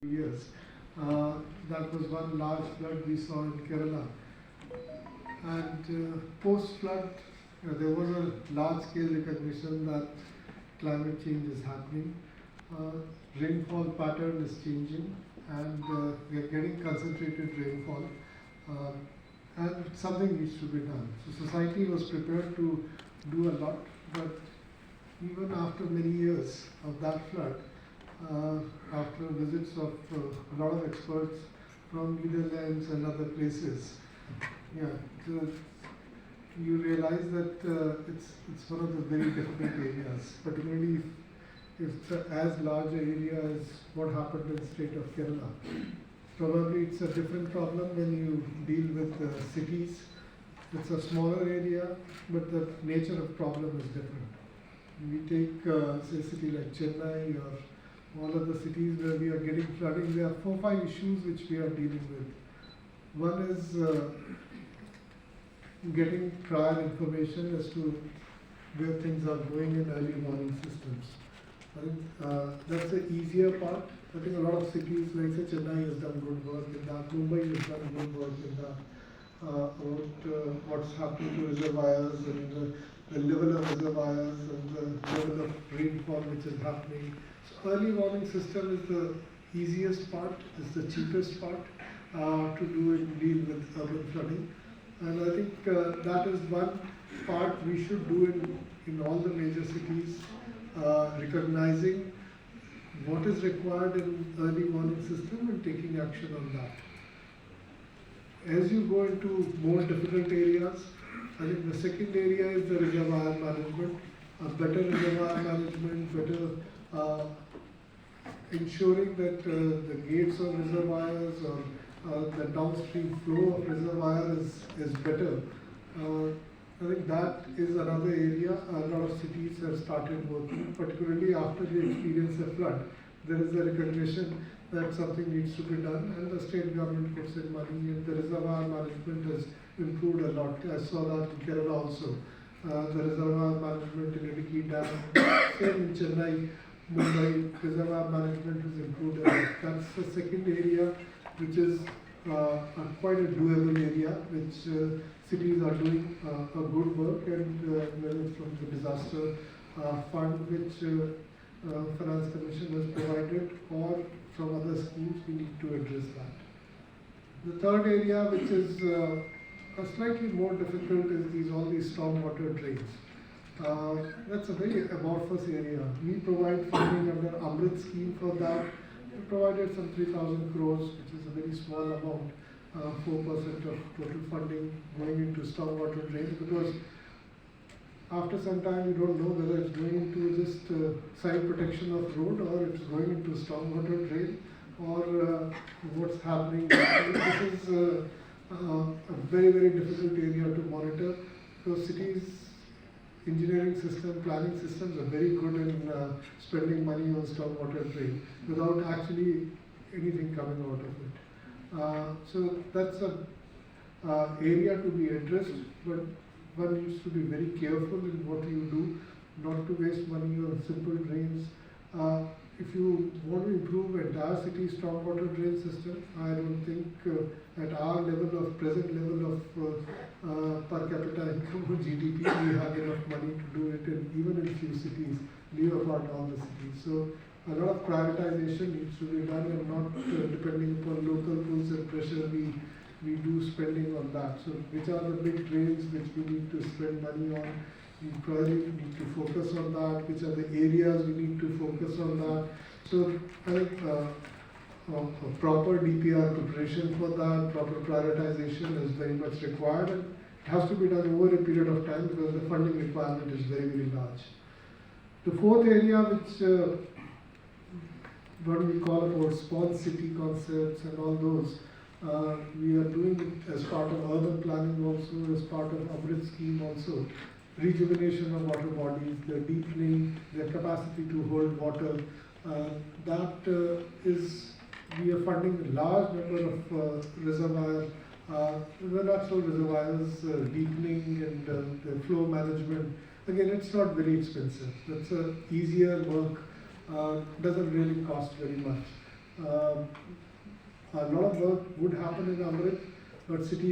years. That was one large flood we saw in Kerala. And post-flood, there was a large-scale recognition that climate change is happening. Rainfall pattern is changing, and we are getting concentrated rainfall. And something needs to be done. So society was prepared to do a lot, but even after many years of that flood, after visits of a lot of experts from Netherlands and other places, you realize that it's one of the very difficult areas, particularly if it's as large an area as what happened in the state of Kerala. Probably it's a different problem when you deal with cities. It's a smaller area, but the nature of problem is different. We take say a city like Chennai or all of the cities where we are getting flooding. There are 4-5 issues which we are dealing with. One is getting prior information as to where things are going in early warning systems. I think that's the easier part. I think a lot of cities like say Chennai has done good work in that, Mumbai has done good work in that, about what's happening to reservoirs and the level of reservoirs and the level of rainfall which is happening. So early warning system is the easiest part, is the cheapest part to do and deal with urban flooding. And I think that is one part we should do in all the major cities, recognizing what is required in early warning system and taking action on that. As you go into more difficult areas, I think the second area is the reservoir management. A better reservoir management, better ensuring that the gates of reservoirs or the downstream flow of reservoir is better. I think that is another area a lot of cities have started working, particularly after they experience a flood. There is a recognition that something needs to be done, and the state government puts in money, and the reservoir management has improved a lot. I saw that in Kerala also. The reservoir management in Idukki Dam, same in Chennai, Mumbai, reservoir management has improved a lot. That's the second area, which is quite a doable area, which cities are doing a good work, and whether it's from the disaster fund which Finance Commission has provided or from other schemes, we need to address that. The third area, which is slightly more difficult, is all these stormwater drains. That's a very amorphous area. We provide funding under Amrit scheme for that. We provided some 3,000 crores, which is a very small amount, 4% of total funding going into stormwater drains, because after some time you don't know whether it's going into just side protection of road or it's going into stormwater drain or what's happening. This is a very, very difficult area to monitor, because cities' engineering system, planning systems are very good in spending money on stormwater drain without actually anything coming out of it. So that's an area to be addressed, but one needs to be very careful in what you do, not to waste money on simple drains. If you want to improve entire city's stormwater drain system, I don't think at our level of present level of per capita income or GDP, we have enough money to do it even in few cities, leave apart all the cities. So a lot of prioritization needs to be done, and not depending upon local pulls and pressure, we do spending on that. So which are the big drains which we need to spend money on? We probably need to focus on that. Which are the areas we need to focus on that? So I think a proper DPR preparation for that, proper prioritization is very much required, and it has to be done over a period of time because the funding requirement is very, very large. The fourth area, which what we call about small city concepts and all those, we are doing it as part of urban planning also, as part of Amrit scheme also. Rejuvenation of water bodies, their deepening, their capacity to hold water. We are funding a large number of reservoirs, the natural reservoirs, deepening and the flow management. Again, it's not very expensive. That's easier work, doesn't really cost very much. A lot of work would happen in Amrit, but city